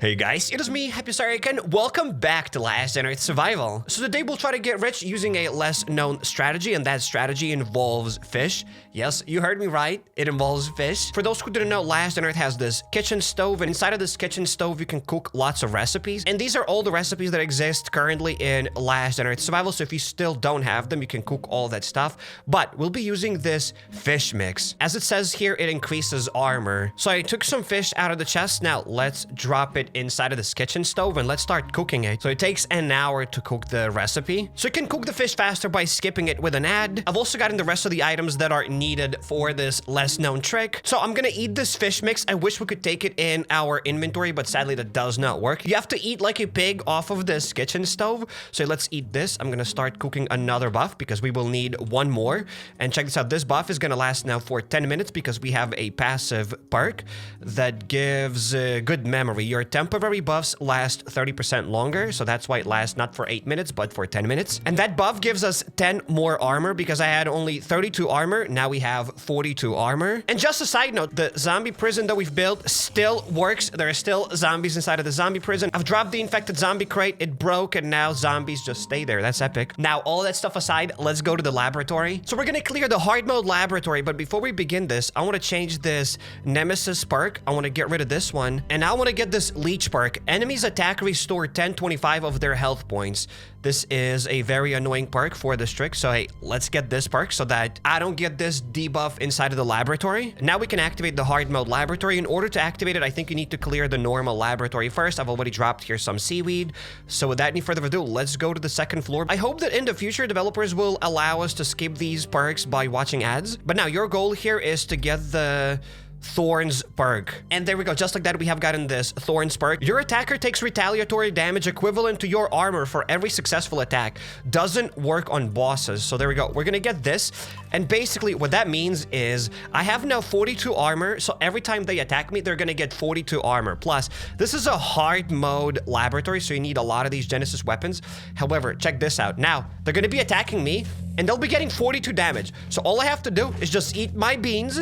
Hey guys, it is me, HappyCairek, and welcome back to Last on Earth Survival. So today we'll try to get rich using a less known strategy, and that strategy involves fish. Yes, you heard me right, it involves fish. For those who didn't know, Last on Earth has this kitchen stove, and inside of this kitchen stove you can cook lots of recipes. And these are all the recipes that exist currently in Last on Earth Survival, so if you still don't have them, you can cook all that stuff. But we'll be using this fish mix. As it says here, it increases armor. So I took some fish out of the chest. Now let's drop it inside of this kitchen stove and let's start cooking it. So it takes an hour to cook the recipe. So you can cook the fish faster by skipping it with an ad. I've also gotten the rest of the items that are needed for this less known trick. So I'm gonna eat this fish mix. I wish we could take it in our inventory, but sadly that does not work. You have to eat like a pig off of this kitchen stove. So let's eat this. I'm gonna start cooking another buff because we will need one more. And check this out. This buff is gonna last now for 10 minutes because we have a passive perk that gives good memory. Your temporary buffs last 30% longer, so that's why it lasts not for 8 minutes, but for 10 minutes. And that buff gives us 10 more armor because I had only 32 armor. Now we have 42 armor. And just a side note, the zombie prison that we've built still works. There are still zombies inside of the zombie prison. I've dropped the infected zombie crate. It broke, and now zombies just stay there. That's epic. Now, all that stuff aside, let's go to the laboratory. So we're gonna clear the hard mode laboratory, but before we begin this, I want to change this Nemesis perk. I want to get rid of this one, and I want to get this leech perk. Enemies attack restore 1025 of their health points. This is a very annoying perk for this trick, so hey, let's get this perk so that I don't get this debuff inside of the laboratory. Now we can activate the hard mode laboratory. In order to activate it, I think you need to clear the normal laboratory first. I've already dropped here some seaweed. So without any further ado, let's go to the second floor. I hope that in the future, developers will allow us to skip these perks by watching ads. But now your goal here is to get the Thorns perk. And there we go. Just like that, we have gotten this Thorns perk. Your attacker takes retaliatory damage equivalent to your armor for every successful attack. Doesn't work on bosses. So there we go. We're gonna get this. And basically what that means is I have now 42 armor. So every time they attack me, they're gonna get 42 armor. Plus, this is a hard mode laboratory, so you need a lot of these Genesis weapons. However, check this out. Now, they're gonna be attacking me, and they'll be getting 42 damage. So all I have to do is just eat my beans,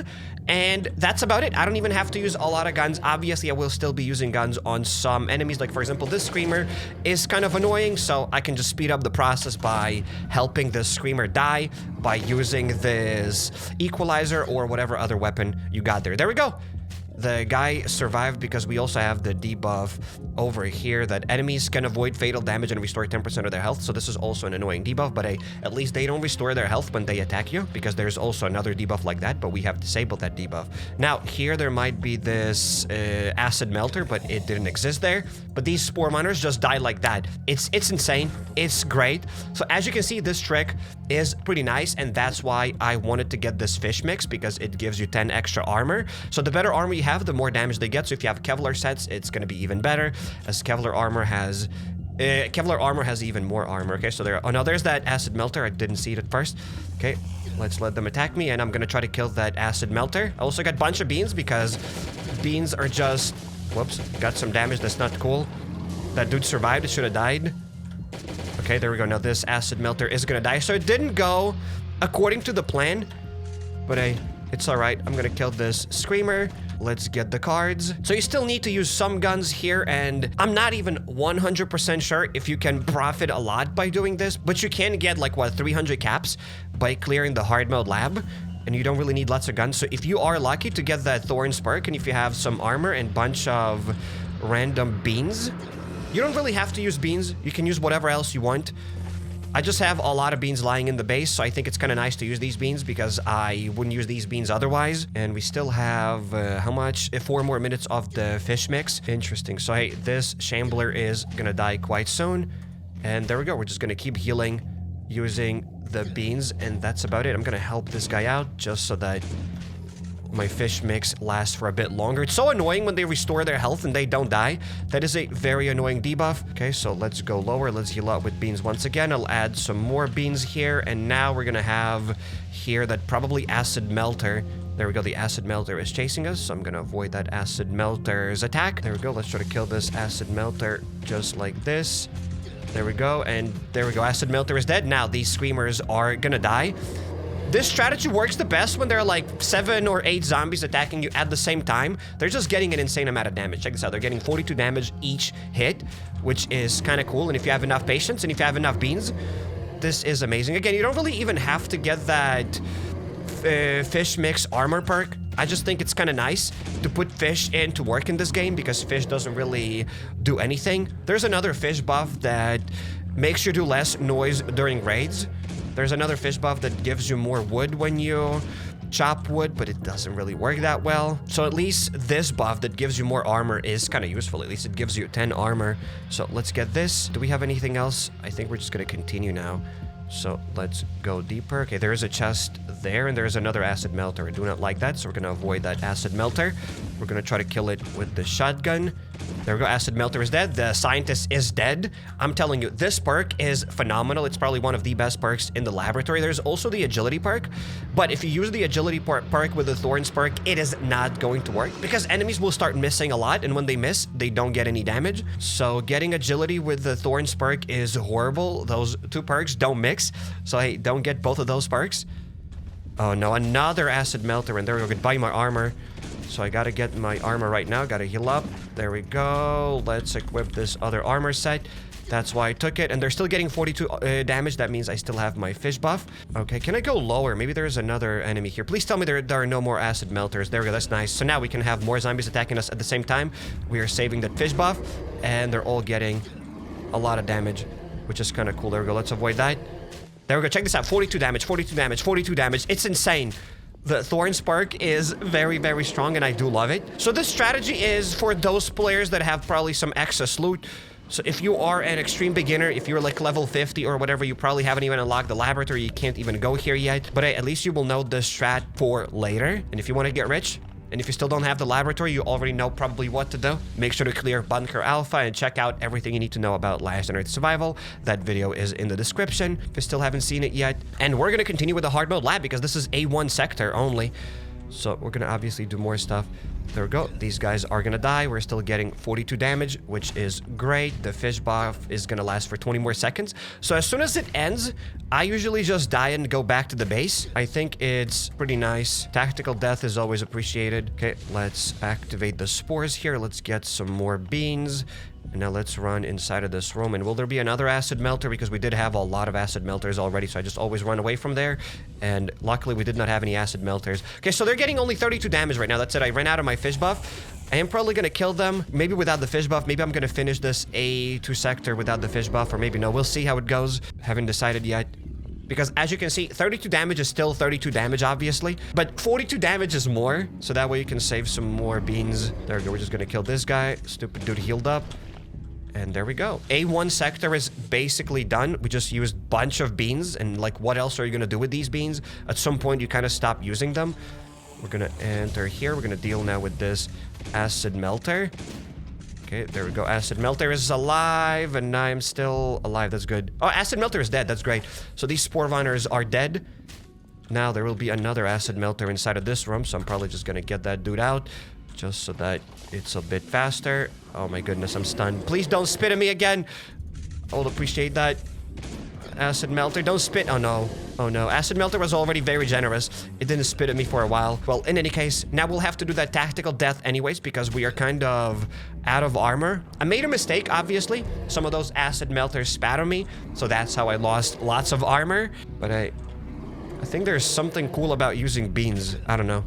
and that's about it. I don't even have to use a lot of guns. Obviously, I will still be using guns on some enemies. Like, for example, this screamer is kind of annoying, so I can just speed up the process by helping the screamer die by using this equalizer or whatever other weapon you got there. There we go. The guy survived because we also have the debuff over here that enemies can avoid fatal damage and restore 10% of their health. So this is also an annoying debuff, but at least they don't restore their health when they attack you, because there's also another debuff like that, but we have disabled that debuff. Now, here there might be this acid melter, but it didn't exist there. But these spore miners just die like that. It's insane. It's great. So as you can see, this trick is pretty nice, and that's why I wanted to get this fish mix, because it gives you 10 extra armor. So the better armor you have, the more damage they get. So if you have Kevlar sets, it's going to be even better, as Kevlar armor has even more armor. Okay, so there. Oh no, there's that acid melter. I didn't see it at first. Okay, let's let them attack me, and I'm gonna try to kill that acid melter. I also got a bunch of beans because beans are just. Whoops, got some damage. That's not cool. That dude survived. It should have died. Okay, there we go. Now this acid melter is gonna die. So it didn't go according to the plan, but hey, it's all right. I'm gonna kill this screamer. Let's get the cards. So you still need to use some guns here, and I'm not even 100% sure if you can profit a lot by doing this, but you can get like, what, 300 caps by clearing the hard mode lab, and you don't really need lots of guns. So if you are lucky to get that Thorns perk, and if you have some armor and bunch of random beans, you don't really have to use beans. You can use whatever else you want. I just have a lot of beans lying in the base, so I think it's kind of nice to use these beans because I wouldn't use these beans otherwise. And we still have, how much? 4 more minutes of the fish mix. Interesting. So, hey, this shambler is gonna die quite soon. And there we go. We're just gonna keep healing using the beans, and that's about it. I'm gonna help this guy out just so that my fish mix lasts for a bit longer. It's so annoying when they restore their health and they don't die. That is a very annoying debuff. Okay, so let's go lower. Let's heal out with beans once again. I'll add some more beans here, and now we're gonna have here that probably acid melter. There we go. The acid melter is chasing us, so I'm gonna avoid that acid melter's attack. There we go. Let's try to kill this acid melter just like this. There we go, and there we go. Acid melter is dead. Now these screamers are gonna die. This strategy works the best when there are like 7 or 8 zombies attacking you at the same time. They're just getting an insane amount of damage. Check this out. They're getting 42 damage each hit, which is kind of cool. And if you have enough patience and if you have enough beans, this is amazing. Again, you don't really even have to get that fish mix armor perk. I just think it's kind of nice to put fish in to work in this game because fish doesn't really do anything. There's another fish buff that makes you do less noise during raids. There's another fish buff that gives you more wood when you chop wood, but it doesn't really work that well. So at least this buff that gives you more armor is kind of useful. At least it gives you 10 armor. So let's get this. Do we have anything else? I think we're just going to continue now. So let's go deeper. Okay, there is a chest there, and there is another acid melter. I do not like that, so we're going to avoid that acid melter. We're going to try to kill it with the shotgun. There we go. Acid melter is dead. The scientist is dead. I'm telling you, this perk is phenomenal. It's probably one of the best perks in the laboratory. There's also the agility perk, but if you use the agility perk with the Thorns perk, it is not going to work because enemies will start missing a lot, and when they miss, they don't get any damage. So getting agility with the Thorns perk is horrible. Those two perks don't mix, so hey, don't get both of those perks. Oh no, another acid melter, and there we go. Goodbye, my armor. So I gotta get my armor right now. Gotta heal up. There we go. Let's equip this other armor set. That's why I took it. And they're still getting 42 damage. That means I still have my fish buff. Okay, can I go lower? Maybe there's another enemy here. Please tell me there are no more acid melters. There we go. That's nice. So now we can have more zombies attacking us at the same time. We are saving that fish buff. And they're all getting a lot of damage, which is kind of cool. There we go. Let's avoid that. There we go. Check this out. 42 damage, 42 damage, 42 damage. It's insane. The Thorns perk is very, very strong, and I do love it. So this strategy is for those players that have probably some excess loot. So if you are an extreme beginner, if you're like level 50 or whatever, you probably haven't even unlocked the laboratory, you can't even go here yet. But hey, at least you will know the strat for later. And if you want to get rich, and if you still don't have the laboratory, you already know probably what to do. Make sure to clear Bunker Alpha and check out everything you need to know about Last on Earth Survival. That video is in the description if you still haven't seen it yet. And we're going to continue with the hard mode lab because this is A1 sector only. So we're going to obviously do more stuff. There we go. These guys are going to die. We're still getting 42 damage, which is great. The fish buff is going to last for 20 more seconds. So as soon as it ends, I usually just die and go back to the base. I think it's pretty nice. Tactical death is always appreciated. Okay, let's activate the spores here. Let's get some more beans. And now let's run inside of this room. And will there be another acid melter? Because we did have a lot of acid melters already, so I just always run away from there. And luckily, we did not have any acid melters. Okay, so they're getting only 32 damage right now. That's it. I ran out of my fish buff. I am probably going to kill them. Maybe without the fish buff. Maybe I'm going to finish this A2 sector without the fish buff. Or maybe no. We'll see how it goes. Haven't decided yet. Because as you can see, 32 damage is still 32 damage, obviously. But 42 damage is more. So that way you can save some more beans. There we go. We're just going to kill this guy. Stupid dude healed up. And there we go. A1 sector is basically done. We just used a bunch of beans. And like, what else are you going to do with these beans? At some point, you kind of stop using them. We're going to enter here. We're going to deal now with this acid melter. Okay, there we go. Acid melter is alive. And I'm still alive. That's good. Oh, acid melter is dead. That's great. So these spore viners are dead. Now there will be another acid melter inside of this room. So I'm probably just going to get that dude out. Just so that it's a bit faster. Oh my goodness, I'm stunned. Please don't spit at me again. I will appreciate that. Acid melter, don't spit. Oh no. Oh no. Acid melter was already very generous. It didn't spit at me for a while. Well, in any case, now we'll have to do that tactical death anyways because we are kind of out of armor. I made a mistake, obviously. Some of those acid melters spat on me. So that's how I lost lots of armor. But I think there's something cool about using beans. I don't know.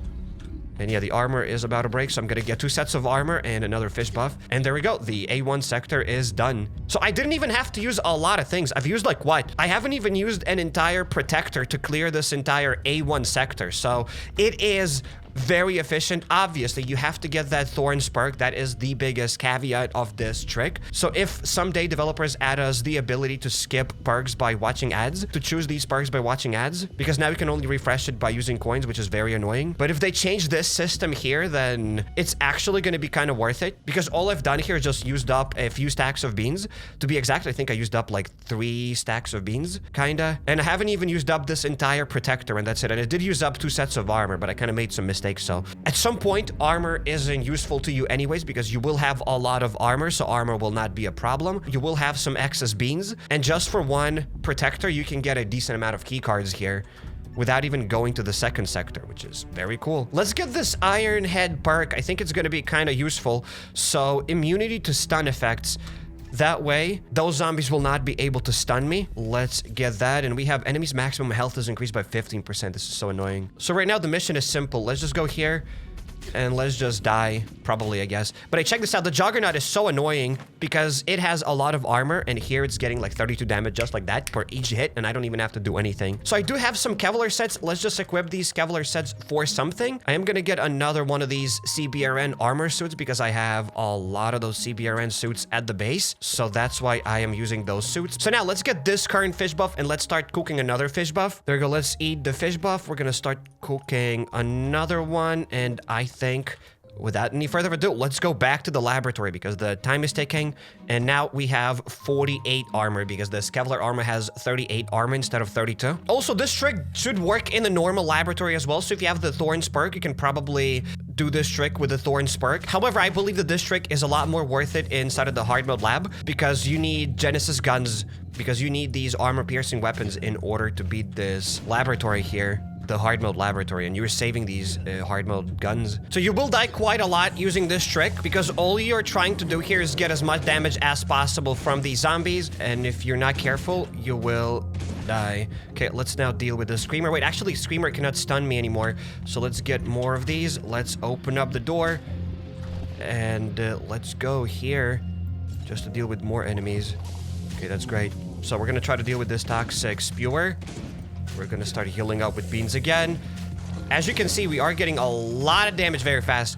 And yeah, the armor is about to break, so I'm gonna get 2 sets of armor and another fish buff. And there we go, the A1 sector is done. So I didn't even have to use a lot of things. I've used like what? I haven't even used an entire protector to clear this entire A1 sector. So it is very efficient. Obviously, you have to get that Thorns perk. That is the biggest caveat of this trick. So if someday developers add us the ability to skip perks by watching ads, to choose these perks by watching ads, because now you can only refresh it by using coins, which is very annoying. But if they change this system here, then it's actually going to be kind of worth it, because all I've done here is just used up a few stacks of beans. To be exact, I think I used up like 3 stacks of beans, kinda. And I haven't even used up this entire protector, and that's it. And I did use up 2 sets of armor, but I kind of made some mistakes. So at some point, armor isn't useful to you anyways, because you will have a lot of armor, so armor will not be a problem. You will have some excess beans, and just for 1 protector, you can get a decent amount of key cards here. without even going to the second sector, which is very cool. Let's get this Iron Head perk. I think it's going to be kind of useful. So immunity to stun effects. That way, those zombies will not be able to stun me. Let's get that. And we have enemies' maximum health is increased by 15%. This is so annoying. So right now, the mission is simple. Let's just go here. And let's just die, probably, I guess. But I checked this out. The Juggernaut is so annoying because it has a lot of armor, and here it's getting like 32 damage just like that per each hit, and I don't even have to do anything. So I do have some Kevlar sets. Let's just equip these Kevlar sets for something. I am gonna get another one of these CBRN armor suits because I have a lot of those CBRN suits at the base. So that's why I am using those suits. So now let's get this current fish buff and let's start cooking another fish buff. There we go. Let's eat the fish buff. We're gonna start cooking another one, and I think without any further ado, let's go back to the laboratory because the time is ticking, and now we have 48 armor because this Kevlar armor has 38 armor instead of 32. Also, this trick should work in the normal laboratory as well, so if you have the Thorns perk, you can probably do this trick with the Thorns perk. However, I believe that this trick is a lot more worth it inside of the hard mode lab because you need Genesis guns, because you need these armor-piercing weapons in order to beat this laboratory here, the hard mode laboratory, and you're saving these hard mode guns. So you will die quite a lot using this trick because all you're trying to do here is get as much damage as possible from these zombies, and if you're not careful, you will die. Okay, let's now deal with the Screamer. Wait, actually, Screamer cannot stun me anymore, so let's get more of these. Let's open up the door, and let's go here just to deal with more enemies. Okay, that's great. So we're gonna try to deal with this Toxic Spewer. We're gonna start healing up with beans again. As you can see, we are getting a lot of damage very fast.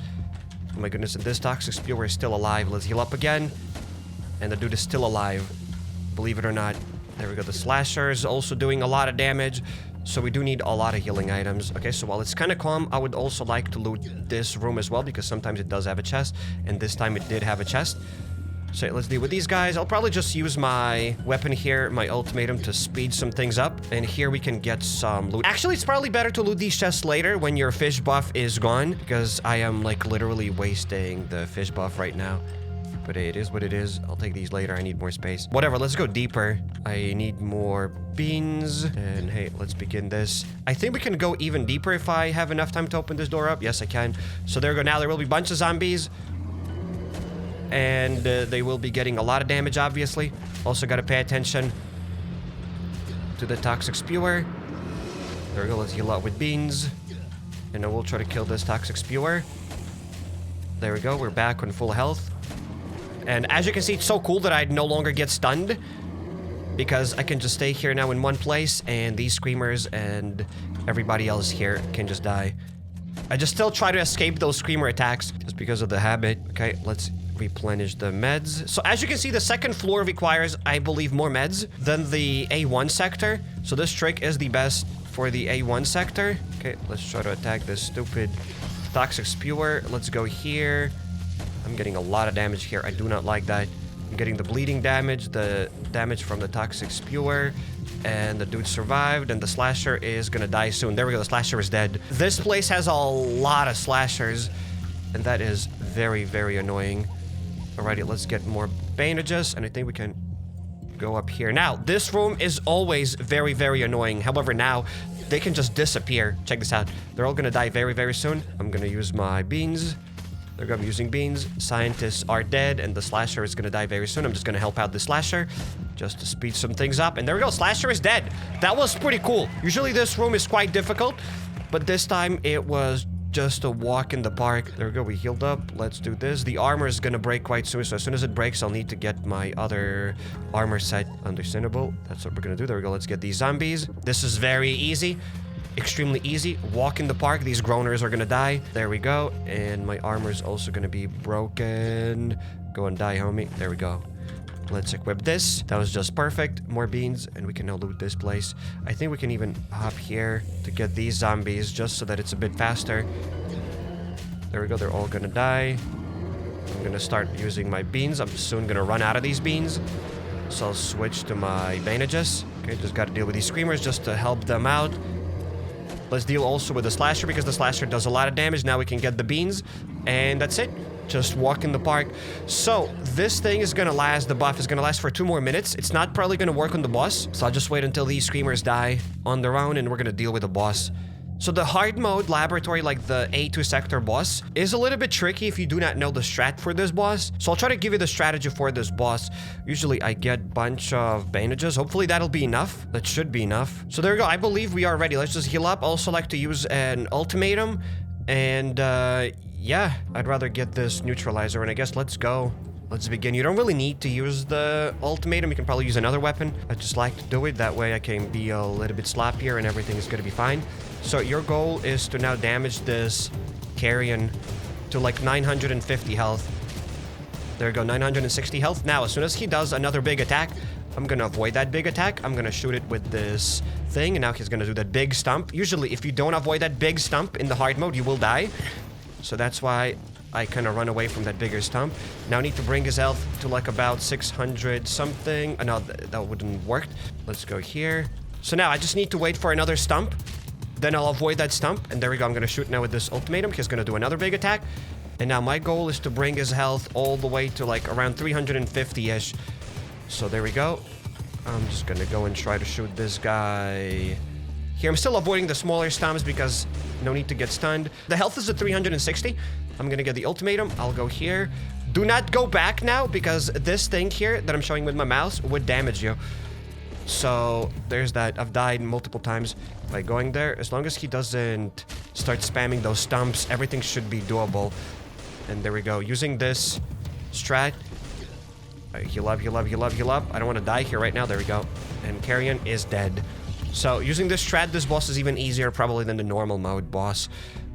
Oh my goodness, and this Toxic Spewer is still alive. Let's heal up again. And the dude is still alive, believe it or not. There we go. The Slasher is also doing a lot of damage. So we do need a lot of healing items. Okay, so while it's kind of calm, I would also like to loot this room as well because sometimes it does have a chest. And this time it did have a chest. So let's deal with these guys. I'll probably just use my weapon here, my ultimatum, to speed some things up. And here we can get some loot. Actually, it's probably better to loot these chests later when your fish buff is gone, because I am like literally wasting the fish buff right now. But it is what it is. I'll take these later. I need more space. Whatever, let's go deeper. I need more beans. And hey, let's begin this. I think we can go even deeper if I have enough time to open this door up. Yes, I can. So there we go. Now there will be a bunch of zombies. And they will be getting a lot of damage, obviously. Also got to pay attention to the Toxic Spewer. There we go. Let's heal up with beans. And then we'll try to kill this Toxic Spewer. There we go. We're back on full health. And as you can see, it's so cool that I no longer get stunned, because I can just stay here now in one place, and these Screamers and everybody else here can just die. I just still try to escape those Screamer attacks just because of the habit. Okay, let's replenish the meds. So as you can see, the second floor requires, I believe, more meds than the A1 sector. So this trick is the best for the A1 sector. Okay, let's try to attack this stupid Toxic Spewer. Let's go here. I'm getting a lot of damage here. I do not like that. I'm getting the bleeding damage, the damage from the Toxic Spewer, and the dude survived, and the Slasher is gonna die soon. There we go, the Slasher is dead. This place has a lot of Slashers, and that is very, very annoying. Alrighty, let's get more bandages, and I think we can go up here. Now, this room is always very, very annoying. However, now, they can just disappear. Check this out. They're all gonna die very, very soon. I'm gonna use my beans. They're gonna be using beans. Scientists are dead, and the Slasher is gonna die very soon. I'm just gonna help out the Slasher just to speed some things up. And there we go, Slasher is dead. That was pretty cool. Usually this room is quite difficult, but this time it was just a walk in the park. There we go, we healed up. Let's do this. The armor is gonna break quite soon, so as soon as it breaks, I'll need to get my other armor set. Understandable. That's what we're gonna do. There we go, let's get these zombies. This is very easy. Extremely easy. Walk in the park. These groaners are gonna die. There we go. And my armor is also gonna be broken. Go and die, homie. There we go. Let's equip this. That was just perfect. More beans, and we can now loot this place. I think we can even hop here to get these zombies just so that it's a bit faster. There we go. They're all gonna die. I'm gonna start using my beans. I'm soon gonna run out of these beans, so I'll switch to my bandages. Okay, just gotta deal with these Screamers just to help them out. Let's deal also with the Slasher because the Slasher does a lot of damage. Now we can get the beans, and that's it. Just walk in the park. So this thing is gonna last, the buff is gonna last for 2 more minutes. It's not probably gonna work on the boss. So I'll just wait until these screamers die on their own and we're gonna deal with the boss. So the hard mode laboratory, like the A2 sector boss, is a little bit tricky if you do not know the strat for this boss. So I'll try to give you the strategy for this boss. Usually I get a bunch of bandages. Hopefully that'll be enough. That should be enough. So there we go. I believe we are ready. Let's just heal up. Also like to use an ultimatum. And yeah, I'd rather get this neutralizer. And I guess let's go. Let's begin. You don't really need to use the ultimatum. You can probably use another weapon. I just like to do it. That way I can be a little bit sloppier and everything is going to be fine. So your goal is to now damage this carrion to like 950 health. There we go, 960 health. Now, as soon as he does another big attack, I'm going to avoid that big attack. I'm going to shoot it with this thing. And now he's going to do that big stump. Usually, if you don't avoid that big stump in the hard mode, you will die. So that's why I kind of run away from that bigger stump. Now I need to bring his health to like about 600 something. No, that wouldn't work. Let's go here. So now I just need to wait for another stump. Then I'll avoid that stump. And there we go. I'm going to shoot now with this ultimatum. He's going to do another big attack. And now my goal is to bring his health all the way to like around 350-ish. So there we go. I'm just going to go and try to shoot this guy here. I'm still avoiding the smaller stumps because no need to get stunned. The health is at 360. I'm going to get the ultimatum. I'll go here. Do not go back now because this thing here that I'm showing with my mouse would damage you. So there's that. I've died multiple times by going there. As long as he doesn't start spamming those stumps, everything should be doable. And there we go. Using this strat. Heal up, heal up, heal up, heal up. I don't want to die here right now. There we go. And Carrion is dead. So using this strat, this boss is even easier probably than the normal mode boss.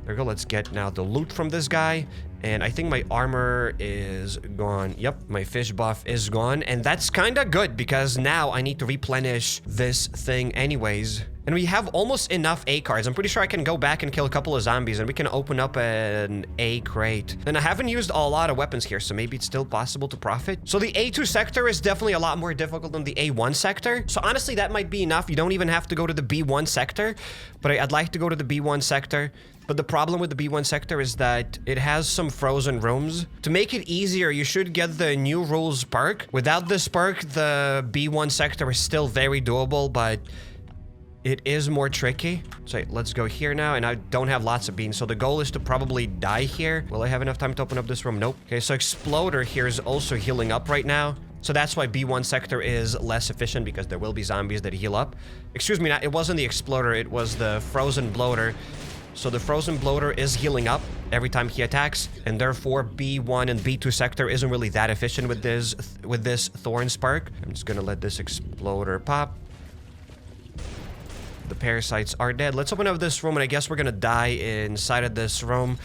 There we go. Let's get now the loot from this guy. And I think my armor is gone. Yep, my fish buff is gone. And that's kind of good because now I need to replenish this thing anyways. And we have almost enough A cards. I'm pretty sure I can go back and kill a couple of zombies and we can open up an A crate. And I haven't used a lot of weapons here, so maybe it's still possible to profit. So the A2 sector is definitely a lot more difficult than the A1 sector. So honestly, that might be enough. You don't even have to go to the B1 sector, but I'd like to go to the B1 sector. But the problem with the B1 sector is that it has some frozen rooms. To make it easier, you should get the new rules perk. Without this perk, the B1 sector is still very doable, but it is more tricky. So let's go here now, and I don't have lots of beans, so the goal is to probably die here. Will I have enough time to open up this room? Nope. Okay, so Exploder here is also healing up right now. So that's why B1 sector is less efficient, because there will be zombies that heal up. Excuse me, it wasn't the Exploder, it was the Frozen Bloater. So the Frozen Bloater is healing up every time he attacks, and therefore B1 and B2 sector isn't really that efficient with this Thorns perk. I'm just gonna let this Exploder pop. The parasites are dead. Let's open up this room, and I guess we're gonna die inside of this room.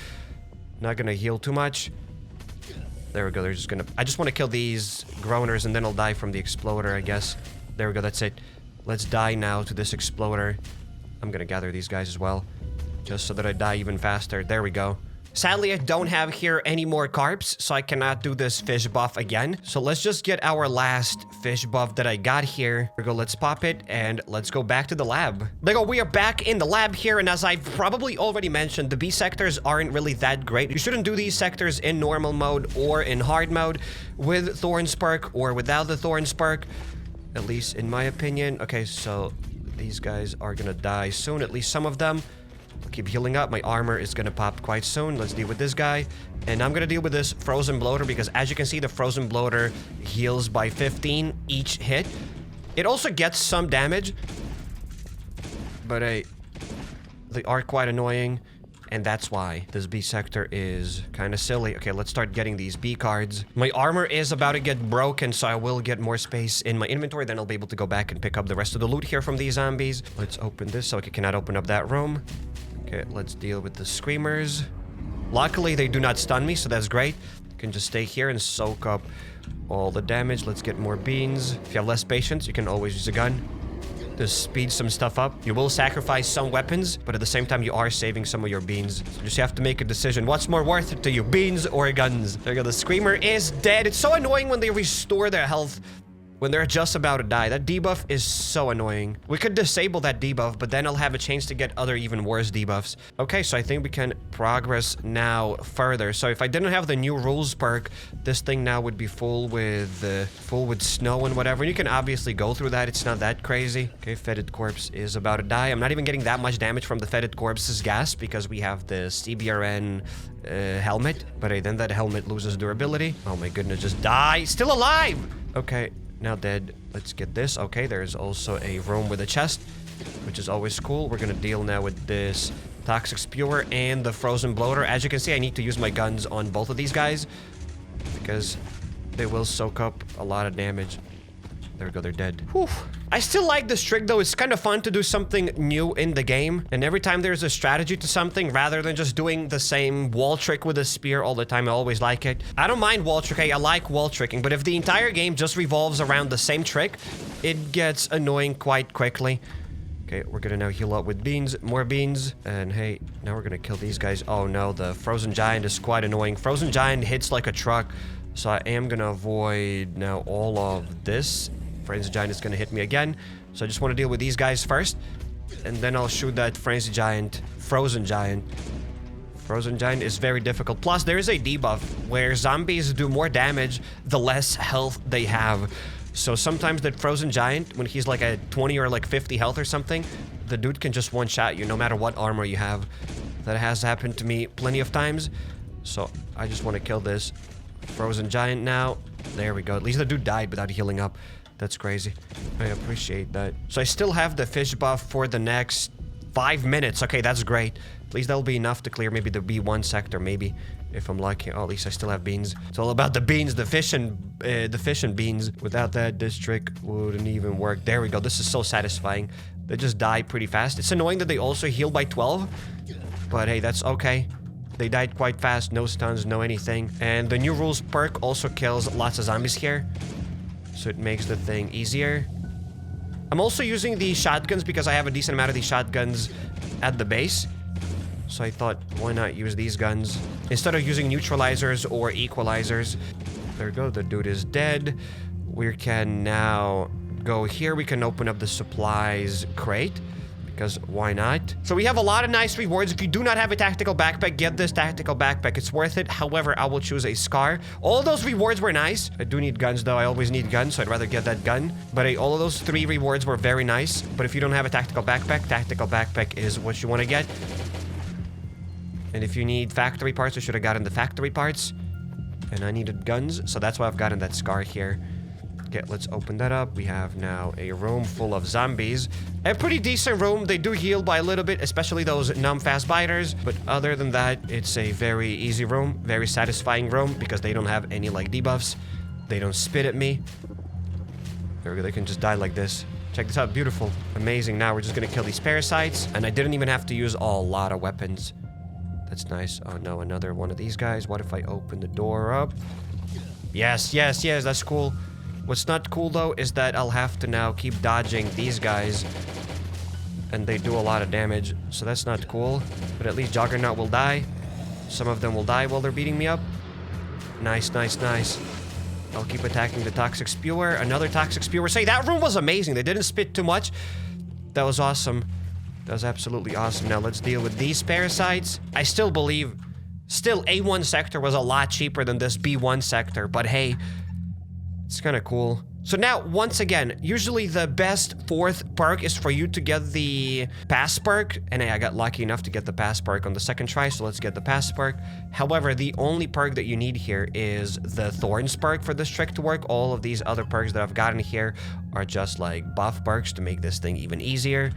Not gonna heal too much. There we go. They're just gonna... I just want to kill these groaners, and then I'll die from the Exploder, I guess. There we go. That's it. Let's die now to this Exploder. I'm gonna gather these guys as well, just so that I die even faster. There we go. Sadly, I don't have here any more carps, so I cannot do this fish buff again. So let's just get our last fish buff that I got here. Here we go, let's pop it, and let's go back to the lab. There we go, we are back in the lab here, and as I've probably already mentioned, the B sectors aren't really that great. You shouldn't do these sectors in normal mode or in hard mode with Thorns perk or without the Thorns perk, at least in my opinion. Okay, so these guys are gonna die soon, at least some of them. I'll keep healing up. My armor is gonna pop quite soon. Let's deal with this guy. And I'm gonna deal with this Frozen Bloater because, as you can see, the Frozen Bloater heals by 15 each hit. It also gets some damage, but they are quite annoying, and that's why this B sector is kind of silly. Okay, let's start getting these B cards. My armor is about to get broken, so I will get more space in my inventory. Then I'll be able to go back and pick up the rest of the loot here from these zombies. Let's open this so I cannot open up that room. Okay, let's deal with the screamers. Luckily, they do not stun me, so that's great. You can just stay here and soak up all the damage. Let's get more beans. If you have less patience, you can always use a gun to speed some stuff up. You will sacrifice some weapons, but at the same time, you are saving some of your beans. So you just have to make a decision. What's more worth it to you, beans or guns? There you go. The screamer is dead. It's so annoying when they restore their health when they're just about to die. That debuff is so annoying. We could disable that debuff, but then I'll have a chance to get other even worse debuffs. Okay, so I think we can progress now further. So if I didn't have the new rules perk, this thing now would be full with snow and whatever. And you can obviously go through that. It's not that crazy. Okay, fetid corpse is about to die. I'm not even getting that much damage from the fetid corpse's gas because we have the CBRN helmet. But hey, then that helmet loses durability. Oh my goodness, just die. Still alive! Okay, now dead. Let's get this. Okay, there's also a room with a chest, which is always cool. We're gonna deal now with this toxic spewer and the frozen bloater. As you can see, I need to use my guns on both of these guys because they will soak up a lot of damage. There we go, they're dead. Whew. I still like this trick though. It's kind of fun to do something new in the game. And every time there's a strategy to something, rather than just doing the same wall trick with a spear all the time, I always like it. I don't mind wall tricking, I like wall tricking, but if the entire game just revolves around the same trick, it gets annoying quite quickly. Okay, we're gonna now heal up with beans, more beans. And hey, now we're gonna kill these guys. Oh no, the frozen giant is quite annoying. Frozen giant hits like a truck. So I am gonna avoid now all of this. Frenzy Giant is going to hit me again. So I just want to deal with these guys first. And then I'll shoot that Frenzy Giant. Frozen Giant. Frozen Giant is very difficult. Plus, there is a debuff where zombies do more damage the less health they have. So sometimes that Frozen Giant, when he's like at 20 or like 50 health or something, the dude can just one-shot you no matter what armor you have. That has happened to me plenty of times. So I just want to kill this Frozen Giant now. There we go. At least the dude died without healing up. That's crazy. I appreciate that. So I still have the fish buff for the next 5 minutes. Okay, that's great. At least that'll be enough to clear maybe the B1 sector, maybe, if I'm lucky. Oh, at least I still have beans. It's all about the beans, the fish and beans. Without that, this trick wouldn't even work. There we go. This is so satisfying. They just die pretty fast. It's annoying that they also heal by 12, but hey, that's okay. They died quite fast. No stuns, no anything. And the new rules perk also kills lots of zombies here, so it makes the thing easier. I'm also using the shotguns because I have a decent amount of these shotguns at the base. So I thought, why not use these guns instead of using neutralizers or equalizers. There we go, the dude is dead. We can now go here. We can open up the supplies crate, because why not? So we have a lot of nice rewards. If you do not have a tactical backpack, get this tactical backpack. It's worth it. However, I will choose a scar. All of those rewards were nice. I do need guns though. I always need guns, so I'd rather get that gun. But hey, all of those 3 rewards were very nice. But if you don't have a tactical backpack is what you want to get. And if you need factory parts, I should have gotten the factory parts. And I needed guns, so that's why I've gotten that scar here. Okay, let's open that up. We have now a room full of zombies. A pretty decent room. They do heal by a little bit, especially those numb fast biters. But other than that, it's a very easy room. Very satisfying room because they don't have any like debuffs. They don't spit at me. There we go. They can just die like this. Check this out. Beautiful. Amazing. Now we're just gonna kill these parasites. And I didn't even have to use a lot of weapons. That's nice. Oh no, another one of these guys. What if I open the door up? Yes, yes, yes. That's cool. What's not cool though is that I'll have to now keep dodging these guys, and they do a lot of damage, so that's not cool. But at least Juggernaut will die. Some of them will die while they're beating me up. Nice, nice, nice. I'll keep attacking the toxic spewer. Another toxic spewer. Say, that room was amazing. They didn't spit too much. That was awesome. That was absolutely awesome. Now let's deal with these parasites. I still believe, A1 sector was a lot cheaper than this B1 sector, but hey, it's kind of cool. So now, once again, usually the best 4th perk is for you to get the pass perk. And hey, I got lucky enough to get the pass perk on the 2nd try, so let's get the pass perk. However, the only perk that you need here is the Thorns perk for this trick to work. All of these other perks that I've gotten here are just like buff perks to make this thing even easier.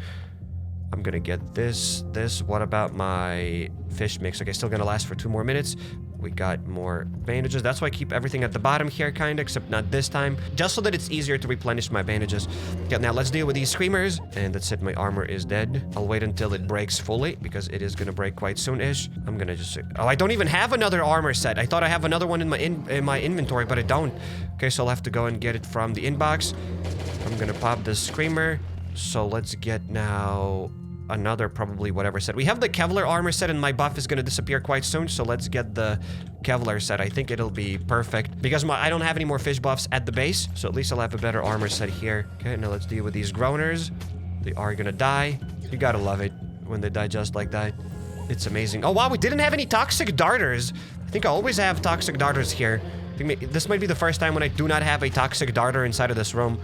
I'm gonna get this. What about my fish mix? Okay, still gonna last for 2 more minutes. We got more bandages. That's why I keep everything at the bottom here, kind of, except not this time. Just so that it's easier to replenish my bandages. Okay, now let's deal with these screamers. And that's it, my armor is dead. I'll wait until it breaks fully, because it is gonna break quite soon-ish. I'm gonna just... Oh, I don't even have another armor set. I thought I have another one in my inventory, but I don't. Okay, so I'll have to go and get it from the inbox. I'm gonna pop this screamer. So let's get now another probably whatever set. We have the Kevlar armor set and my buff is gonna disappear quite soon, so let's get the Kevlar set. I think it'll be perfect because I don't have any more fish buffs at the base, so at least I'll have a better armor set here. Okay, now let's deal with these groaners. They are gonna die. You gotta love it when they die just like that. It's amazing. Oh wow, we didn't have any toxic darters. I think I always have toxic darters here. I think this might be the first time when I do not have a toxic darter inside of this room.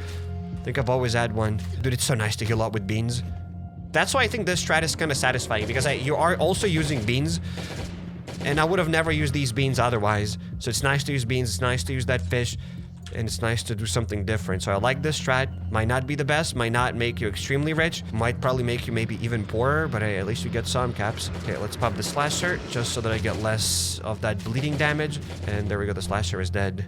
I think I've always had one. Dude, it's so nice to heal up with beans. That's why I think this strat is kind of satisfying, because you are also using beans, and I would have never used these beans otherwise. So it's nice to use beans, it's nice to use that fish, and it's nice to do something different. So I like this strat. Might not be the best, might not make you extremely rich, might probably make you maybe even poorer, but hey, at least you get some caps. Okay, let's pop the slasher, just so that I get less of that bleeding damage. And there we go, the slasher is dead.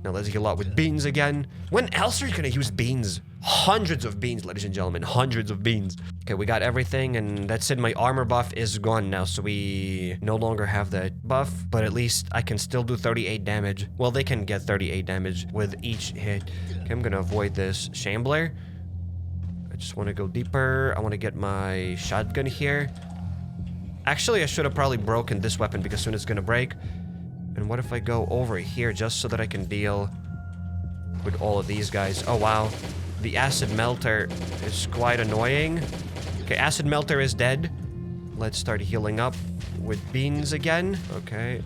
Now let's heal up with beans again. When else are you gonna use beans? Hundreds of beans, ladies and gentlemen, hundreds of beans. Okay, we got everything, and that's it. My armor buff is gone now, so we no longer have that buff, but at least I can still do 38 damage. Well, they can get 38 damage with each hit. Okay, I'm gonna avoid this shambler. I just want to go deeper. I want to get my shotgun here. Actually, I should have probably broken this weapon because soon it's gonna break. And what if I go over here just so that I can deal with all of these guys? Oh, wow. The acid melter is quite annoying. Okay, acid melter is dead. Let's start healing up with beans again. Okay.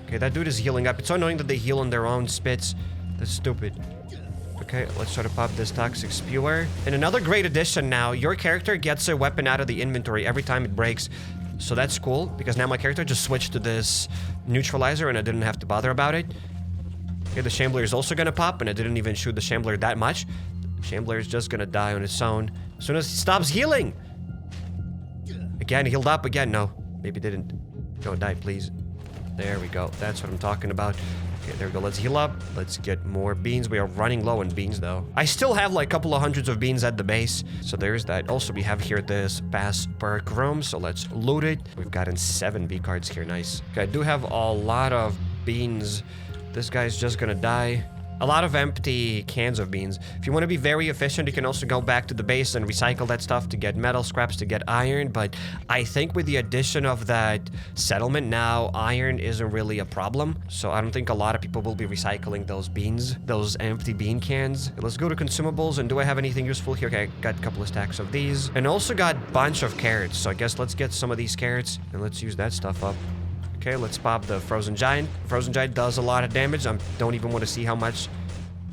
Okay, that dude is healing up. It's so annoying that they heal on their own spits. That's stupid. Okay, let's try to pop this toxic spewer. And another great addition now, your character gets a weapon out of the inventory every time it breaks. So that's cool, because now my character just switched to this neutralizer and I didn't have to bother about it. Okay, the shambler is also gonna pop, and I didn't even shoot the shambler that much. The shambler is just gonna die on its own as soon as it stops healing. Again, healed up again. No, maybe didn't. Don't die, please. There we go. That's what I'm talking about. Okay, there we go. Let's heal up. Let's get more beans. We are running low on beans, though. I still have like a couple of hundreds of beans at the base. So there's that. Also, we have here this pass perk room. So let's loot it. We've gotten 7 B cards here. Nice. Okay, I do have a lot of beans. This guy's just gonna die. A lot of empty cans of beans. If you want to be very efficient, you can also go back to the base and recycle that stuff to get metal scraps, to get iron. But I think with the addition of that settlement now, iron isn't really a problem. So I don't think a lot of people will be recycling those beans, those empty bean cans. Let's go to consumables. And do I have anything useful here? Okay, I got a couple of stacks of these. And also got a bunch of carrots. So I guess let's get some of these carrots and let's use that stuff up. Okay, let's pop the Frozen Giant. Frozen Giant does a lot of damage. I don't even want to see how much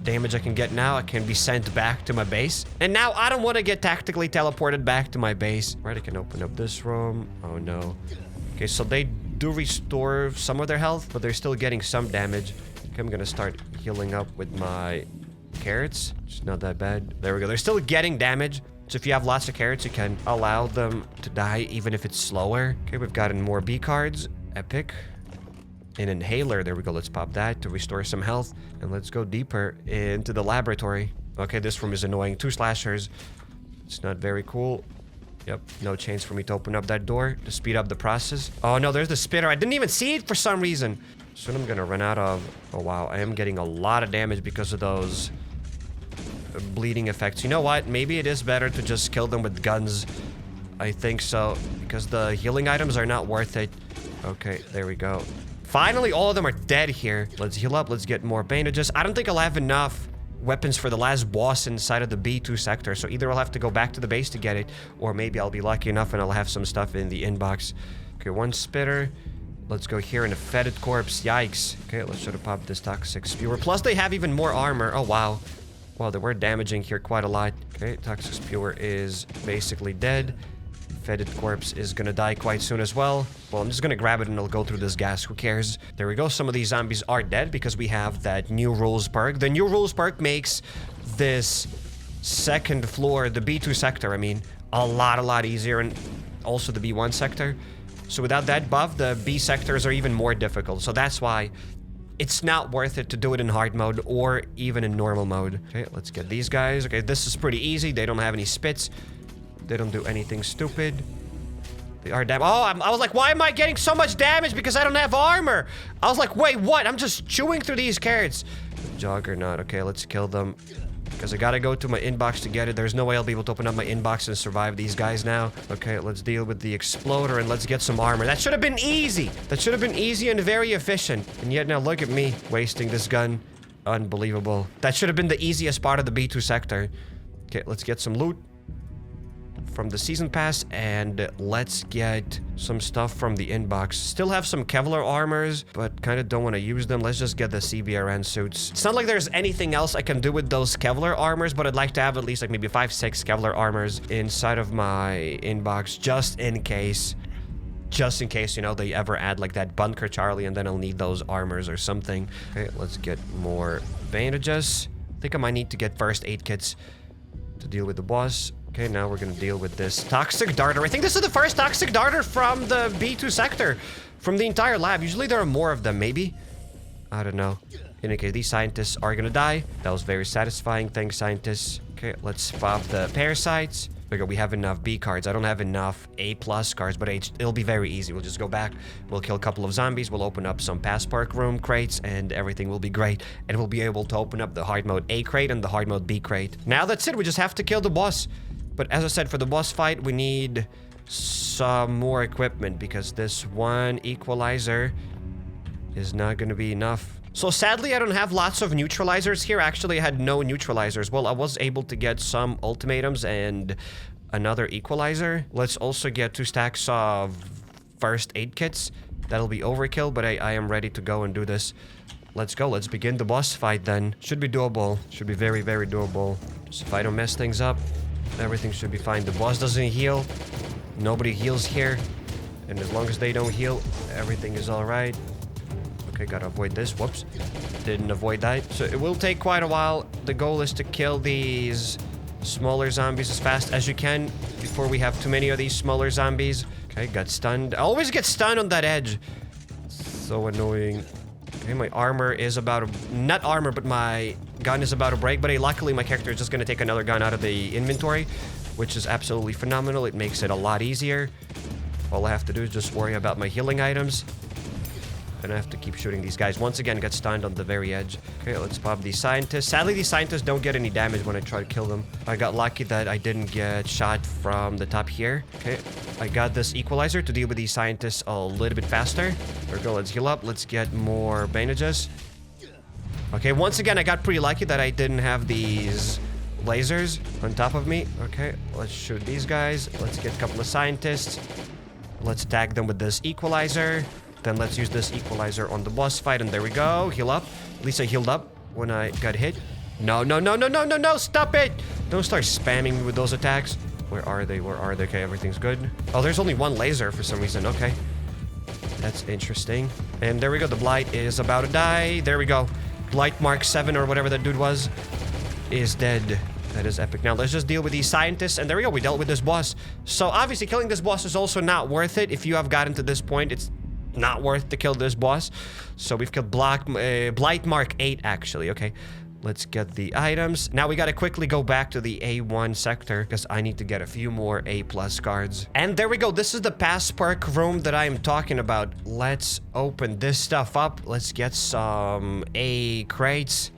damage I can get now. I can be sent back to my base. And now I don't want to get tactically teleported back to my base. Right, I can open up this room. Oh, no. Okay, so they do restore some of their health, but they're still getting some damage. Okay, I'm going to start healing up with my carrots. It's not that bad. There we go. They're still getting damage. So if you have lots of carrots, you can allow them to die even if it's slower. Okay, we've gotten more B cards. Epic. An inhaler. There we go. Let's pop that to restore some health. And let's go deeper into the laboratory. Okay, this room is annoying. 2 slashers. It's not very cool. Yep, no chance for me to open up that door to speed up the process. Oh no, there's the spitter. I didn't even see it for some reason. Soon I'm gonna run out of... Oh wow, I am getting a lot of damage because of those bleeding effects. You know what? Maybe it is better to just kill them with guns. I think so, because the healing items are not worth it. Okay, there we go. Finally, all of them are dead here. Let's heal up. Let's get more bandages. I don't think I'll have enough weapons for the last boss inside of the B2 sector. So either I'll have to go back to the base to get it, or maybe I'll be lucky enough and I'll have some stuff in the inbox. Okay, 1 spitter. Let's go here in a fetid corpse. Yikes. Okay, let's try to pop this toxic spewer. Plus, they have even more armor. Oh, wow. Wow, they were damaging here quite a lot. Okay, toxic spewer is basically dead. Fetid corpse is gonna die quite soon as well. Well, I'm just gonna grab it and I'll go through this gas. Who cares? There we go. Some of these zombies are dead because we have that new rules perk. The new rules perk makes this second floor, the B2 sector, I mean, a lot easier, and also the B1 sector. So without that buff, the B sectors are even more difficult. So that's why it's not worth it to do it in hard mode or even in normal mode. Okay, let's get these guys. Okay, this is pretty easy. They don't have any spits. They don't do anything stupid. They are damn. Oh, I was like, why am I getting so much damage? Because I don't have armor. I was like, wait, what? I'm just chewing through these carrots. Juggernaut. Okay, let's kill them. Because I gotta go to my inbox to get it. There's no way I'll be able to open up my inbox and survive these guys now. Okay, let's deal with the exploder and let's get some armor. That should have been easy. That should have been easy and very efficient. And yet now look at me wasting this gun. Unbelievable. That should have been the easiest part of the B2 sector. Okay, let's get some loot from the season pass and let's get some stuff from the inbox. Still have some Kevlar armors, but kind of don't want to use them. Let's just get the CBRN suits. It's not like there's anything else I can do with those Kevlar armors, but I'd like to have at least like maybe 5-6 Kevlar armors inside of my inbox just in case. Just in case, you know, they ever add like that Bunker Charlie and then I'll need those armors or something. Okay, let's get more bandages. I think I might need to get first aid kits to deal with the boss. Okay, now we're gonna deal with this toxic darter. I think this is the first toxic darter from the B2 sector, from the entire lab. Usually there are more of them, maybe? I don't know. In any case, these scientists are gonna die. That was very satisfying. Thanks, scientists. Okay, let's pop the parasites. We have enough B cards. I don't have enough A+ cards, but it'll be very easy. We'll just go back. We'll kill a couple of zombies. We'll open up some pass park room crates, and everything will be great. And we'll be able to open up the hard mode A crate and the hard mode B crate. Now that's it. We just have to kill the boss. But as I said, for the boss fight, we need some more equipment because this one equalizer is not going to be enough. So sadly, I don't have lots of neutralizers here. Actually, I had no neutralizers. Well, I was able to get some ultimatums and another equalizer. Let's also get 2 stacks of first aid kits. That'll be overkill, but I am ready to go and do this. Let's go. Let's begin the boss fight then. Should be doable. Should be very, very doable. Just if I don't mess things up, everything should be fine. The boss doesn't heal. Nobody heals here. And as long as they don't heal, everything is all right. Okay, gotta avoid this. Whoops. Didn't avoid that. So it will take quite a while. The goal is to kill these smaller zombies as fast as you can before we have too many of these smaller zombies. Okay, got stunned. I always get stunned on that edge. So annoying. Okay, my armor is about to... Not armor, but my gun is about to break. But hey, luckily my character is just gonna take another gun out of the inventory, which is absolutely phenomenal. It makes it a lot easier. All I have to do is just worry about my healing items. And I have to keep shooting these guys. Once again, got stunned on the very edge. Okay, let's pop these scientists. Sadly, these scientists don't get any damage when I try to kill them. I got lucky that I didn't get shot from the top here. Okay, I got this equalizer to deal with these scientists a little bit faster. There we go, let's heal up. Let's get more bandages. Okay, once again, I got pretty lucky that I didn't have these lasers on top of me. Okay, let's shoot these guys. Let's get a couple of scientists. Let's tag them with this equalizer. Then let's use this equalizer on the boss fight, and there we go. Heal up. At least I healed up when I got hit. No, no, no, no, no, no, no, stop it! Don't start spamming me with those attacks. Where are they? Where are they? Okay, everything's good. Oh, there's only one laser for some reason. Okay. That's interesting. And there we go. The Blight is about to die. There we go. Blight Mark 7 or whatever that dude was is dead. That is epic. Now, let's just deal with these scientists. And there we go. We dealt with this boss. So, obviously, killing this boss is also not worth it. If you have gotten to this point, it's not worth to kill this boss. So we've killed Blight Mark 8 actually. Okay, let's get the items. Now we gotta quickly go back to the A1 sector because I need to get a few more A+ cards. And there we go. This is the pass perk room that I am talking about. Let's open this stuff up. Let's get some A crates.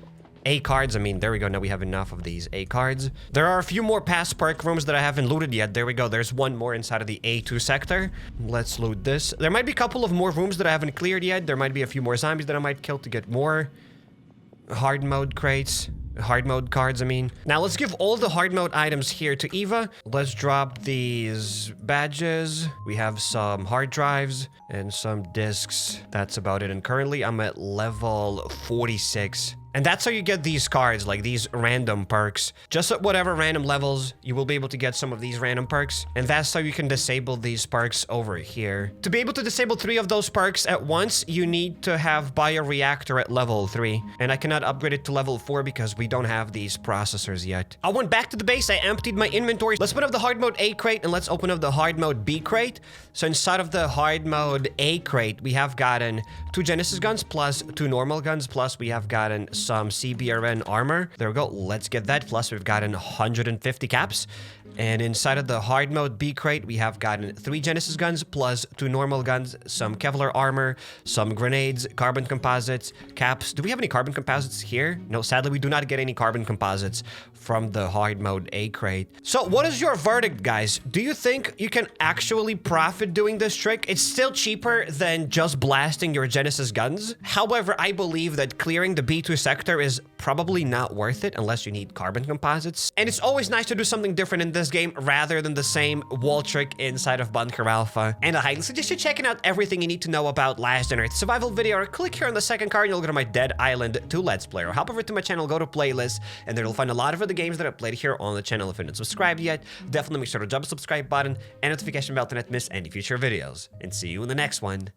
A cards, I mean, there we go. Now we have enough of these A cards. There are a few more pass perk rooms that I haven't looted yet. There we go. There's one more inside of the A2 sector. Let's loot this. There might be a couple of more rooms that I haven't cleared yet. There might be a few more zombies that I might kill to get more hard mode crates. Hard mode cards, I mean. Now let's give all the hard mode items here to Eva. Let's drop these badges. We have some hard drives and some discs. That's about it. And currently I'm at level 46. And that's how you get these cards, like these random perks. Just at whatever random levels, you will be able to get some of these random perks. And that's how you can disable these perks over here. To be able to disable 3 of those perks at once, you need to have bioreactor at level 3. And I cannot upgrade it to level 4 because we don't have these processors yet. I went back to the base, I emptied my inventory. Let's open up the hard mode A crate and let's open up the hard mode B crate. So inside of the hard mode A crate, we have gotten 2 Genesis guns plus 2 normal guns, plus we have gotten some CBRN armor. There we go. Let's get that. Plus, we've gotten 150 caps. And inside of the hard mode B crate, we have gotten 3 Genesis guns plus 2 normal guns, some Kevlar armor, some grenades, carbon composites, caps. Do we have any carbon composites here? No, sadly, we do not get any carbon composites from the hard mode A crate. So what is your verdict, guys? Do you think you can actually profit doing this trick? It's still cheaper than just blasting your Genesis guns. However, I believe that clearing the B2 sector is probably not worth it unless you need carbon composites. And it's always nice to do something different in this game rather than the same wall trick inside of Bunker Alpha. And I highly suggest you checking out everything you need to know about Last on Earth survival video, or click here on the second card and you'll go to my Dead Island 2 Let's Play, or hop over to my channel, go to playlist, and there you'll find a lot of other games that I've played here on the channel. If you're not subscribed yet, definitely make sure to drop a subscribe button and notification bell to not miss any future videos. And see you in the next one.